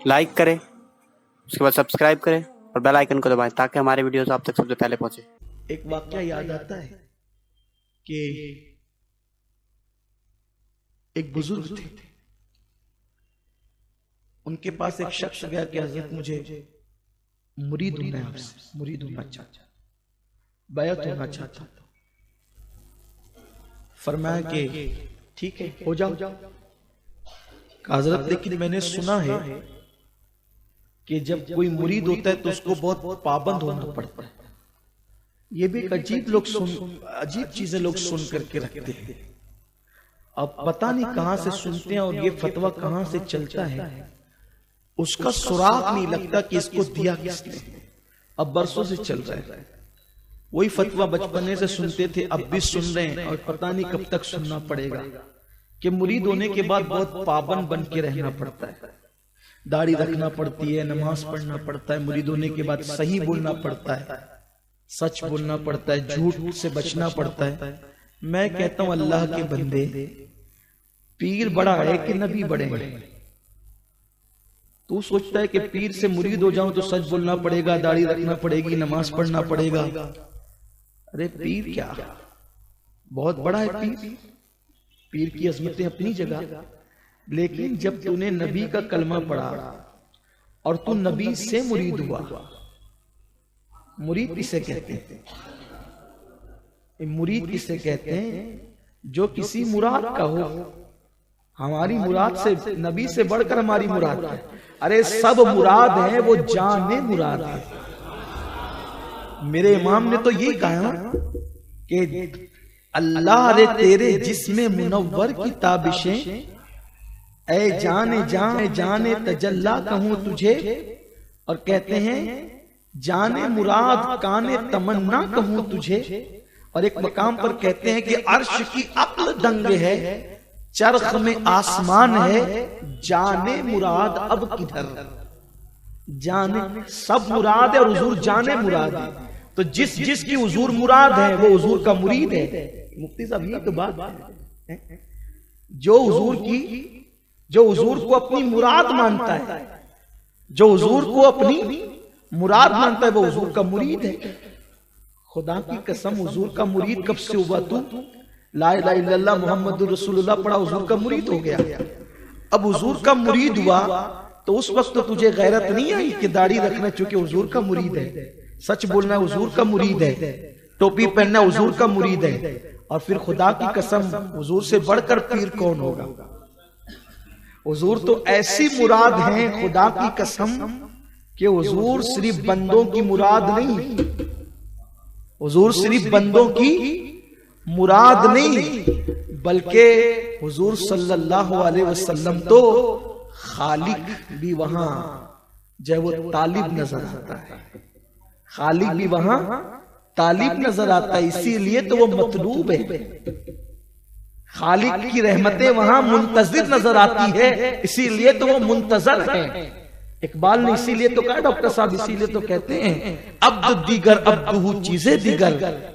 Like करें, उसके बाद सब्सक्राइब करें और बेल आइकन को दबाएं ताकि हमारे वीडियोस आप तक सबसे पहले पहुंचे। एक वाकया याद आता है कि एक बुजुर्ग थे, उनके पास एक शख्स गया कि हज़रत मुझे मुरीद होना है, आपसे मुरीद होना चाहता, बैत होना चाहता। फरमाया कि ठीक है हो जाओ। हज़रत लेकिन मैंने सुना है कि जब कोई मुरीद होता है तो उसको बहुत पाबंद होना पड़ता है। ये भी एक अजीब चीजें लोग सुन करके रखते हैं। अब पता नहीं कहां से सुनते हैं और ये फतवा कहां से चलता है, उसका सुराग नहीं लगता कि इसको दिया किसने। अब बरसों से चल रहा है, वही फतवा बचपने से सुनते थे, अब भी सुन रहे हैं और पता नहीं कब तक सुनना पड़ेगा कि मुरीद होने के बाद बहुत पाबंद बन के रहना पड़ता है, दाढ़ी रखना पड़ती है, नमाज पढ़ना पड़ता है, मुरीद होने के बाद सही बोलना पड़ता है, सच बोलना पड़ता है, झूठ से बचना पड़ता है। मैं कहता हूं अल्लाह के बंदे, पीर बड़ा है कि नबी बड़े हैं? तू सोचता है कि पीर से मुरीद हो जाऊं तो सच बोलना पड़ेगा, दाढ़ी रखना पड़ेगी, नमाज पढ़ना पड़ेगा। अरे पीर क्या, बहुत बड़ा है पीर। पीर की अजमतें अपनी जगह, लेकिन जब तूने नबी का कलमा पढ़ा और तू नबी से मुरीद हुआ, मुरीद किसे कहते हैं? मुरीद किसे कहते हैं? जो किसी मुराद का हो। हमारी मुराद से, नबी से बढ़कर हमारी मुराद है। अरे सब मुराद है, वो जाने मुराद है। मेरे इमाम ने तो ये कहा कि अल्लाह रे तेरे जिस्मे मुनव्वर की ताबिशें, ऐ जाने तजल्ला कहूं तुझे। और कहते हैं जाने मुराद काने तमन्ना कहूं तुझे। और एक मकाम पर कहते हैं कि अर्श की अक्ल दंग है, चरख में आसमान है, जाने मुराद अब किधर। जाने सब मुराद है और हुजूर जाने मुराद है। तो जिसकी हुजूर मुराद है वो हुजूर का मुरीद है। मुफ्ती साहब ये तो बात है, जो हुजूर को अपनी मुराद मानता है, जो हुजूर को अपनी मुराद मानता है, वो हुजूर का मुरीद है। खुदा की कसम, हुजूर का मुरीद कब से हुआ? तू ला इलाहा इल्लल्लाह मुहम्मदुर रसूलुल्लाह पढ़ा, हुजूर का मुरीद हो गया। अब हुजूर का मुरीद हुआ तो उस वक्त तो तुझे गैरत नहीं आई कि दाढ़ी रखना चूंकि हुजूर का मुरीद है, सच बोलना हुजूर का मुरीद है, टोपी पहनना हुजूर का मुरीद है। और फिर खुदा की कसम, हुजूर से बढ़कर पीर कौन होगा? हुजूर तो ऐसी मुराद है, खुदा की कसम, कि हुजूर सिर्फ बंदों की मुराद नहीं, हुजूर सिर्फ बंदों की मुराद नहीं, बल्कि हुजूर सल्लल्लाहु अलैहि वसल्लम तो खालिक भी वहां जब वो तालिब नजर आता है, खालिक भी वहां तालिब नजर आता है, इसीलिए तो वो मतलूब है। खालिक की रहमतें वहां मुंतजिर नजर आती है, इसीलिए तो वो मुंतजर है। इकबाल ने इसीलिए तो कहा, डॉक्टर साहब इसीलिए तो कहते हैं अब्द दीगर अब्दुहु चीजें दीगर,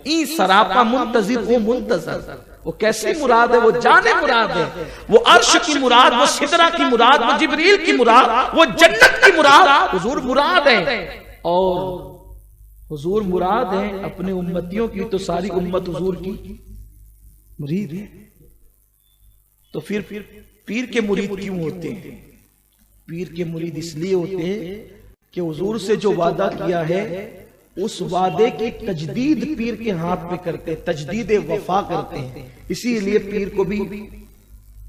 ई सरापा मुंतजिर वो मुंतजर। वो कैसी मुराद है? वो जाने मुराद है, वो अर्श की मुराद, वो सिदरा की मुराद, वो जिब्रील की मुराद, वो जन्नत की मुराद, हुजूर मुराद है। और हुजूर मुराद है अपने उम्मतियों की, तो सारी उम्मत हुजूर की मुरीद है। तो फिर पीर के मुरीद क्यों होते हैं? पीर के मुरीद इसलिए होते हैं कि हुजूर से जो वादा किया है उस वादे की तजदीद पीर के हाथ पे करते हैं, तजदीद वफा करते हैं। इसीलिए पीर को भी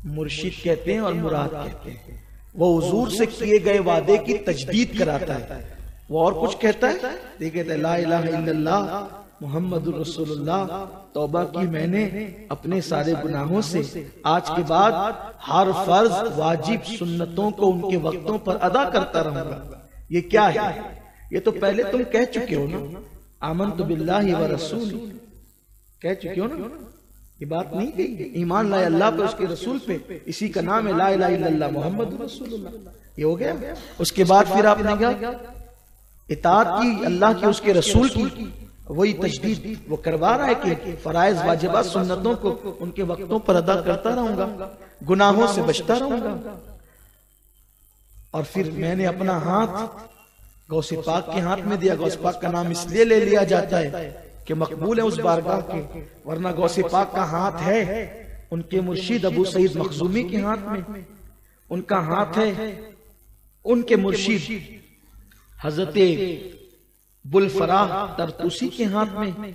मुर्शिद कहते हैं और मुराद कहते हैं। वो हुजूर से किए गए वादे की तजदीद कराता है। वो और कुछ कहता है, कहता है ला इलाहा इल्लल्लाह मुहम्मदुर रसूलुल्लाह, तौबा की मैंने अपने सारे गुनाहों से, आज के बाद हर फर्ज वाजिब सुन्नतों को उनके वक्तों पर अदा करता रहूंगा। ये क्या है? ये तो पहले तुम कह चुके हो ना, आमनतु बिल्लाहि व रसूल, कह चुके हो ना, ये बात नहीं कही। ईमान लाए अल्लाह पे, उसके रसूल पे, इसी का नाम है ला इलाहा इल्लल्लाह मुहम्मदुर रसूलुल्लाह। ये हो गया। उसके बाद फिर आपने कहा इताअत की अल्लाह की, उसके रसूल की, वही तजदीद वो करवा रहा है कि फराइज वाजिबात सुन्नतों को उनके वक्तों पर अदा करता रहूंगा, गुनाहों से बचता रहूंगा। और फिर मैंने अपना हाथ गौसे पाक के हाथ में दिया। गौसे पाक का नाम इसलिए ले लिया जाता है कि मकबूल है उस बारगाह के, वरना गौसे पाक का हाथ है उनके मुर्शिद अबू सईद मखजूमी के हाथ में, उनका हाथ है उनके मुर्शिद हजरत बुलफराह तरतूसी के हाथ में,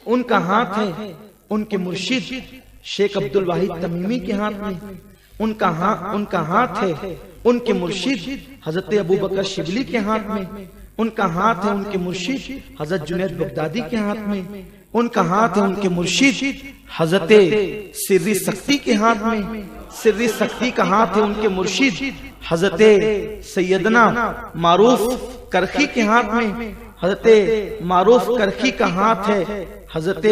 उनका हाथ है उनके मुर्शिद शेख अब्दुल वाहिद तमीमी के हाथ में, उनका हाथ है उनके मुर्शिद हजरत अबू बकर शिबली के हाथ में, उनका हाथ है उनके मुर्शिद हजरत जुनैद बगदादी के हाथ में, उनका हाथ है उनके मुर्शिद हजरत सिर्री सख्ती के हाथ में, सिर्री सख्ती का हाथ है उनके मुर्शिद हजरत सैयदना मारूफ करखी के हाथ में, हजरत मारूफ करखी का हाथ है हजरत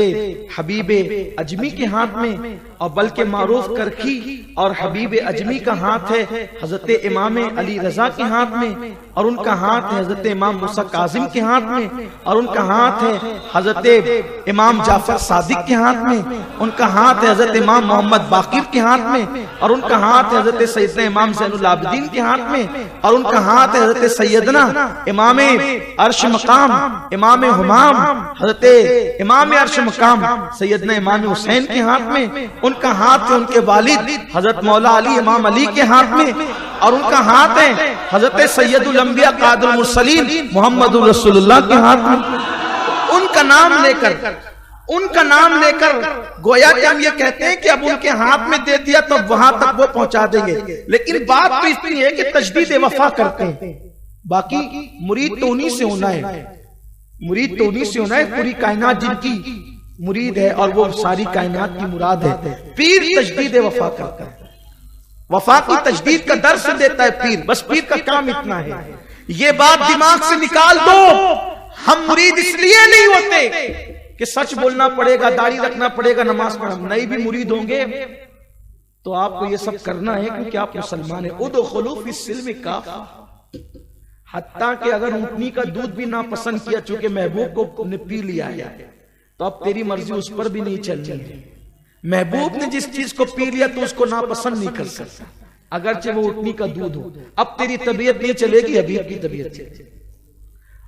हबीब अजमी के हाथ में, और बल्कि मारूफ करखी और हबीब अजमी का हाथ है हजरत इमाम अली रजा के हाथ में, और उनका हाथ है हजरत इमाम मूसा काजिम के हाथ में, और उनका हाथ है हजरत इमाम जाफर सादिक के हाथ में, उनका हाथ है हजरत इमाम मोहम्मद बाकिर के हाथ में, और उनका हाथ है हजरत सैयदना इमाम ज़ैनुल आबिदीन के हाथ में, और उनका हाथ है हजरत सैयदना इमाम अर्श मकाम इमाम हुमाम हजरत इमाम अर्श मकाम सैयदना इमाम हुसैन के हाथ में, उनका हाथ है उनके वालिद हजरत मौला अली इमाम अली के हाथ में, और उनका हाथ है हजरत सैयदुल अंबिया कादुल मुरसलीन मोहम्मदुर रसूलुल्लाह के हाथ में। उनका नाम लेकर गोया कि हम ये कहते हैं कि अब उनके हाथ में दे दिया तो वहां तक वो पहुंचा देंगे, लेकिन बात तो इतनी है कि तजदीद वफा करते हैं। बाकी मुरीद तो उन्हीं से होना है, मुरीद तो उन्हीं से होना है, पूरी कायनात जिनकी मुरीद है और वो सारी कायनात की मुराद है। पीर तजदीद वफा करता है, वफा की तजदीद का दर्स देता है पीर, बस पीर का काम इतना है। ये बात दिमाग से निकाल दो, हम मुरीद इसलिए नहीं होते कि सच बोलना पड़ेगा, दाढ़ी रखना पड़ेगा, नमाज पढ़ना, नहीं भी मुरीद होंगे तो आपको ये सब करना है क्योंकि आप मुसलमान है। उदखुलू फिस्सिल्म काफा, हत्ता कि अगर ऊँटनी का दूध भी ना पसंद किया चूंकि महबूब को ने पी लिया है तो अब तेरी मर्जी उस पर भी नहीं चलनी है। महबूब ने जिस चीज को पी लिया तो उसको नापसंद नहीं कर सकता, अगरचे वो ऊँटनी का दूध हो। अब तेरी तबीयत नहीं चलेगी, हबीब की तबीयत चलेगी।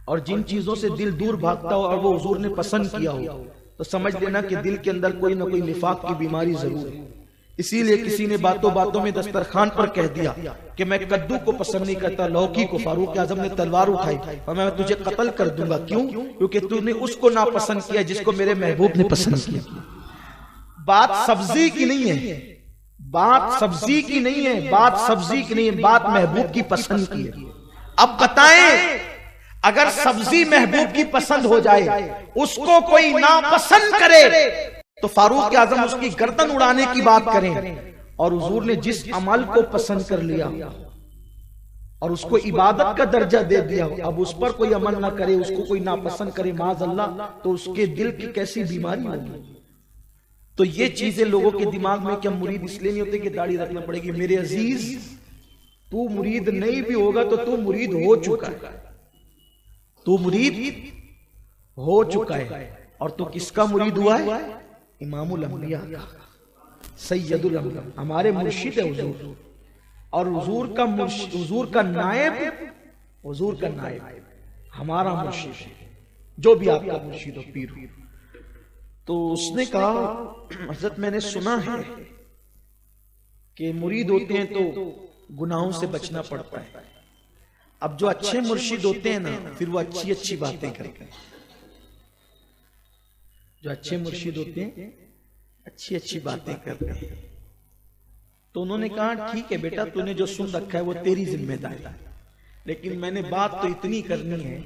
और जिन चीजों से दिल दूर भागता हो और वो हुजूर ने पसंद किया हो तो समझ लेना कि दिल के अंदर कोई ना कोई निफाक की बीमारी जरूर है। इसीलिए किसी ने बातों बातों में दस्तरखान पर कह दिया कि मैं कद्दू को पसंद नहीं करता, लौकी को। फारूक आजम ने तलवार उठाई और मैं तुझे कत्ल कर दूंगा। क्यों? क्योंकि तूने उसको नापसंद किया जिसको मेरे महबूब ने पसंद किया। बात सब्जी की नहीं है, बात सब्जी की नहीं है, बात सब्जी की नहीं है, बात महबूब की पसंद की है। अब बताएं, अगर सब्जी महबूब की पसंद हो जाए, उसको कोई नापसंद करे तो फारूक आजम उसकी गर्दन उड़ाने की बात करें। और हुजूर ने जिस अमल को पसंद कर लिया और उसको इबादत का दर्जा दे दिया, अब उस पर कोई अमल ना करे, उसको कोई नापसंद करे माज़अल्लाह, तो उसके दिल की कैसी बीमारी होगी। तो ये चीजें लोगों के दिमाग में, क्या मुरीद इसलिए नहीं होते कि दाढ़ी रखना पड़ेगी। मेरे अजीज, तू मुरीद नहीं भी होगा तो तू मुरीद हो चुका है, तू मुरीद हो चुका है। और तू किसका मुरीद हुआ है? इमामुल अंबिया का, सैयदुल अंबिया, हमारे मुर्शिद है हुजूर। और हुजूर का नायब, हुजूर का नायब हमारा मुर्शिद है, जो भी आपका मुर्शिद हो, पीर हो। तो उसने कहा, हज़रत मैंने सुना है कि मुरीद होते हैं तो गुनाहों से बचना पड़ता है। अब जो अच्छे मुर्शिद होते हैं ना, फिर वो अच्छी अच्छी बातें करते हैं। जो अच्छे मुर्शिद होते हैं अच्छी अच्छी बातें करते हैं। तो उन्होंने कहा, ठीक है बेटा, तूने जो सुन रखा है वो तेरी जिम्मेदारी है, लेकिन मैंने बात तो इतनी करनी है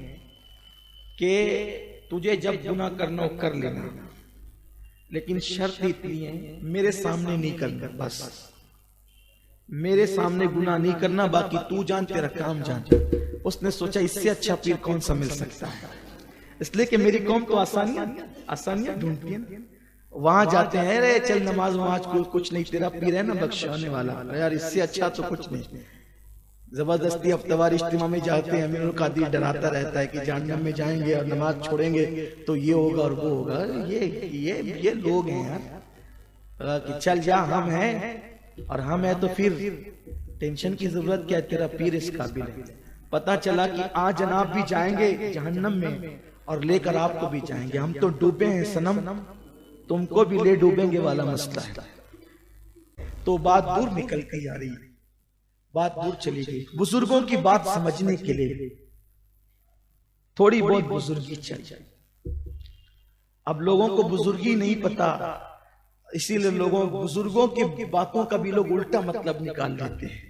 कि तुझे जब गुनाह करना हो कर लेना, लेकिन शर्त इतनी है, मेरे सामने नहीं करना। बस मेरे सामने गुनाह नहीं करना, बाकी तू जान, तेरा काम जान। उसने सोचा इससे अच्छा पीर कौन सा मिल सकता है, इसलिए कि मेरी कौम तो आसानियां ढूंढती है। वहां जाते हैं, रे चल नमाज वमाज कुछ नहीं, तेरा पीर है ना बख्शाने वाला, यार इससे अच्छा तो कुछ नहीं। जबरदस्ती हफ्तेवार इज्तिमा में जाते हैं, अमीरुल कादिर डराता रहता है कि जहन्नम में जाएंगे और नमाज छोड़ेंगे तो ये होगा और वो होगा। ये लोग हैं यार, कि चल जा, हम हैं और हम है तो फिर टेंशन की जरूरत क्या है, तेरा पीर इस काबिल है। पता चला कि आज जनाब भी जाएंगे जहन्नम में और लेकर आपको भी जाएंगे। हम तो डूबे हैं सनम, तुमको भी ले डूबेंगे वाला मसला है। तो बात दूर निकलती जा रही है, बात दूर चली गई। बुजुर्गों की बात समझने के लिए थोड़ी बहुत बुजुर्गी चाहिए। अब लोगों को बुजुर्गी नहीं पता, इसीलिए लोगों बुजुर्गों की बातों का भी लोग उल्टा मतलब निकाल लेते हैं।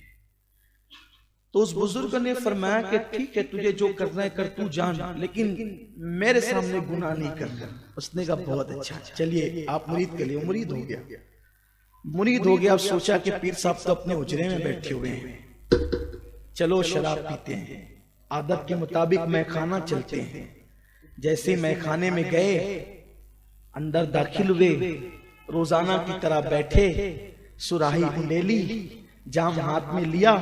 तो उस बुजुर्ग ने फरमाया कि ठीक है, तुझे जो करना है कर, तू जान, लेकिन मेरे सामने गुनाह नहीं करना। उसने कहा बहुत अच्छा, चलिए आप मुरीद के लिए। मुरीद हो गया, मुरीद हो गया। अब सोचा कि पीर साहब तो अपने उजरे में बैठे हुए हैं, चलो शराब पीते हैं, आदत के मुताबिक मैखाना चलते हैं। जैसे मैखाने में गए, अंदर दाखिल हुए, रोजाना की तरह बैठे, सुराही ले ली, जाम हाथ में लिया,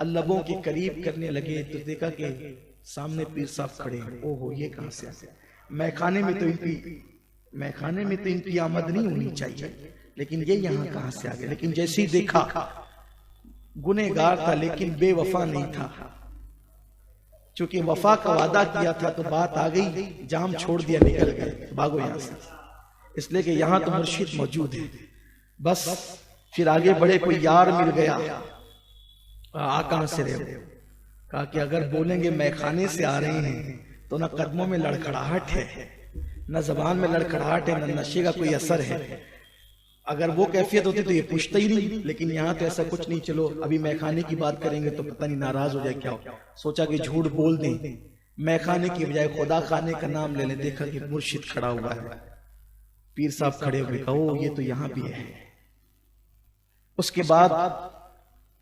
लोगों के करीब करने लगे तो देखा कि सामने पीर साहब खड़े हैं। ओहो, ये कहां से आए? मैखाने में तो इनकी आमद नहीं होनी चाहिए, लेकिन ये यहाँ कहां से आ गए? लेकिन जैसे ही देखा, गुनहगार था लेकिन बेवफा नहीं था। चूंकि वफा का वादा किया था तो बात आ गई, जाम छोड़ दिया, निकल गए, भागो यहां से, इसलिए कि यहां तो मुर्शिद मौजूद है। बस फिर आगे बढ़े, कोई यार मिल गया। आ कहां से रहे हो? कहा कि अगर बोलेंगे मैखाने से आ रहे हैं तो ना कदमों में लड़खड़ाहट है, न जबान में लड़खड़ाहट है, न नशे का कोई असर है। अगर वो कैफियत होती तो ये पूछता ही नहीं, लेकिन यहाँ तो ऐसा कुछ नहीं। चलो अभी मैखाने की बात करेंगे तो पता नहीं नाराज हो जाए क्या हो। सोचा कि झूठ बोल दें, मैखाने की बजाय खुदा खाने का नाम ले लें। देखा कि मुर्शिद खड़ा हुआ है, पीर साहब खड़े हुए, कहो ये तो यहाँ भी है। उसके बाद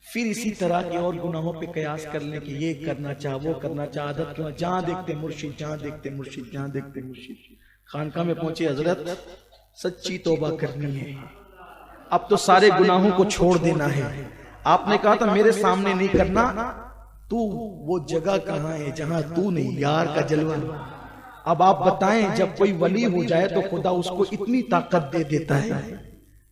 फिर इसी तरह के और गुनाहों पे कयास कर लें कि ये करना चाह, वो करना चाह, आदत क्यों, जहां देखते मुर्शिद, जहां देखते मुर्शिद, जहां देखते मुर्शिद। खानका में पहुंचे, हजरत सच्ची तौबा करनी है, अब तो सारे गुनाहों को छोड़ देना है। आपने कहा था मेरे सामने नहीं करना, तू वो जगह कहां है जहां तू नहीं, यार का जलवा। अब आप बताएं, जब कोई वली हो जाए तो खुदा उसको इतनी ताकत दे देता है,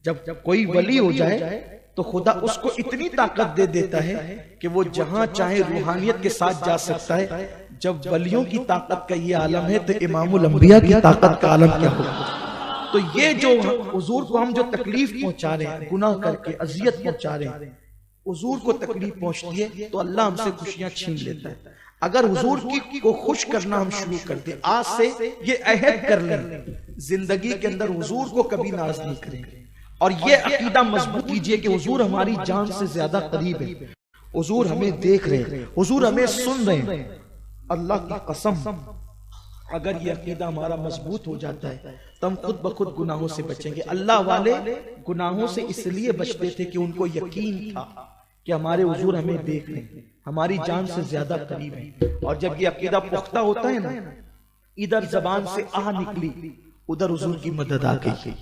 जब कोई वली हो जाए तो खुदा उसको इतनी ताकत दे देता है कि वो जहां चाहे रूहानियत के साथ जा सकता है। जब वलियों की ताकत का ये आलम है तो इमामुल अंबिया की ताकत का आलम क्या होगा? तो ये जो हुजूर को हम जो तकलीफ पहुंचा रहे हैं, गुनाह करके अजियत पहुंचा रहे हैं, हुजूर को तकलीफ पहुंचती है तो अल्लाह हमसे खुशियां छीन लेता है। अगर हुजूर की को खुश करना हम शुरू कर दे, आज से ये अहद कर लें, जिंदगी के अंदर हुजूर को कभी नाराज नहीं करेंगे। और ये अकीदा मजबूत कीजिए कि हुजूर हमारी जान से ज्यादा करीब है, हुजूर हमें देख रहे हैं, हुजूर हमें सुन रहे हैं। अल्लाह की कसम, अगर ये अकीदा हमारा मजबूत हो जाता है तो हम खुद ब खुद गुनाहों से बचेंगे। अल्लाह वाले गुनाहों से इसलिए बचते थे कि उनको यकीन था कि हमारे हुजूर हमें देख रहे हैं, हमारी जान से ज्यादा करीब है। और जब ये अकीदा पुख्ता होता है ना, इधर जबान से आह निकली, उधर हुजूर की मदद आ गई,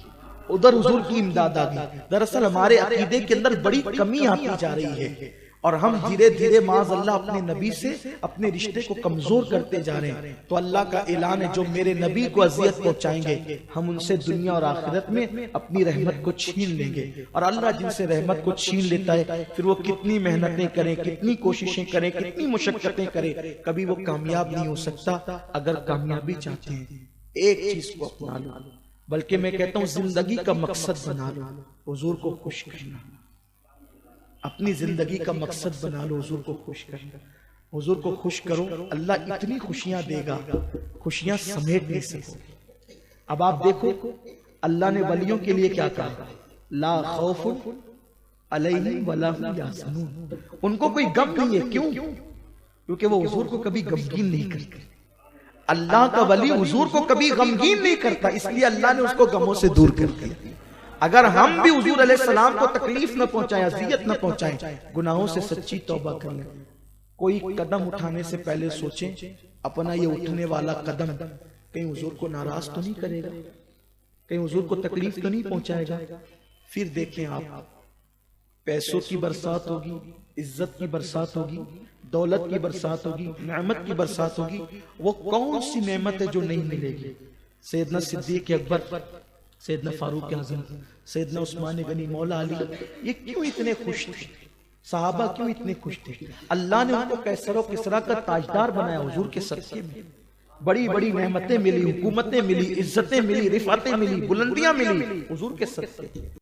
उधर हुजूर की इमदाद आ गई। दरअसल हमारे अकीदे के अंदर बड़ी कमी आती जा रही है और हम धीरे धीरे माज़ अल्लाह अपने नबी से अपने रिश्ते को कमजोर करते जा रहे हैं। तो अल्लाह का ऐलान है, जो मेरे नबी को अजियत पहुंचाएंगे हम उनसे दुनिया और आखिरत में अपनी रहमत को छीन लेंगे। और अल्लाह जिनसे रहमत को छीन लेता है, फिर वो कितनी मेहनतें करें, कितनी कोशिशें करें, कितनी मुशक्कतें करें, कभी वो कामयाब नहीं हो सकता। अगर कामयाबी चाहते हैं एक चीज को अपना लो, बल्कि मैं कहता हूं जिंदगी का मकसद बना लो, हुजूर को खुश करना। अपनी जिंदगी का मकसद बना लो हुजूर को खुश करना। हुजूर को खुश करो, अल्लाह इतनी खुशियां देगा, खुशियां समेट नहीं सकोगे। अब आप देखो अल्लाह ने वलियों के लिए क्या कहा, ला खौफ अलैहिम वला हुम यहज़नून। उनको कोई गम नहीं है। क्यों? क्योंकि वो हुजूर को कभी गमगीन नहीं करते। अल्लाह का वली हुजूर को कभी गमगीन नहीं करता, इसलिए अल्लाह ने उसको गमों से दूर कर दिया। अगर हम भी हुजूर अलैहिस्सलाम को तकलीफ न पहुंचाएं, अजियत न पहुंचाएं, गुनाहों से सच्ची तौबा कर लें। कोई कदम उठाने से पहले सोचें अपना ये उठने वाला कदम कहीं हुजूर को नाराज तो नहीं करेगा, कहीं हुजूर को तकलीफ तो नहीं पहुंचाएगा। फिर देखें आप, पैसों की बरसात होगी, इज्जत की बरसात होगी, दौलत की बरसात होगी, नेमत की बरसात होगी। वो कौन सी नेमत है जो नहीं मिलेगी? सैयदना सिद्दीक अकबर, सैयदना फारूक आज़म, सैयदना उस्मान गनी, मौला अली, ये क्यों इतने खुश थे? सहाबा क्यों इतने खुश थे? अल्लाह ने उनको कैसर और किसरा का ताजदार बनाया हुजूर के सदके में। बड़ी बड़ी नेमतें मिली, हुकूमतें मिली, इज्जतें मिली, रिफातें मिली, बुलंदियां मिली हुजूर के सदके।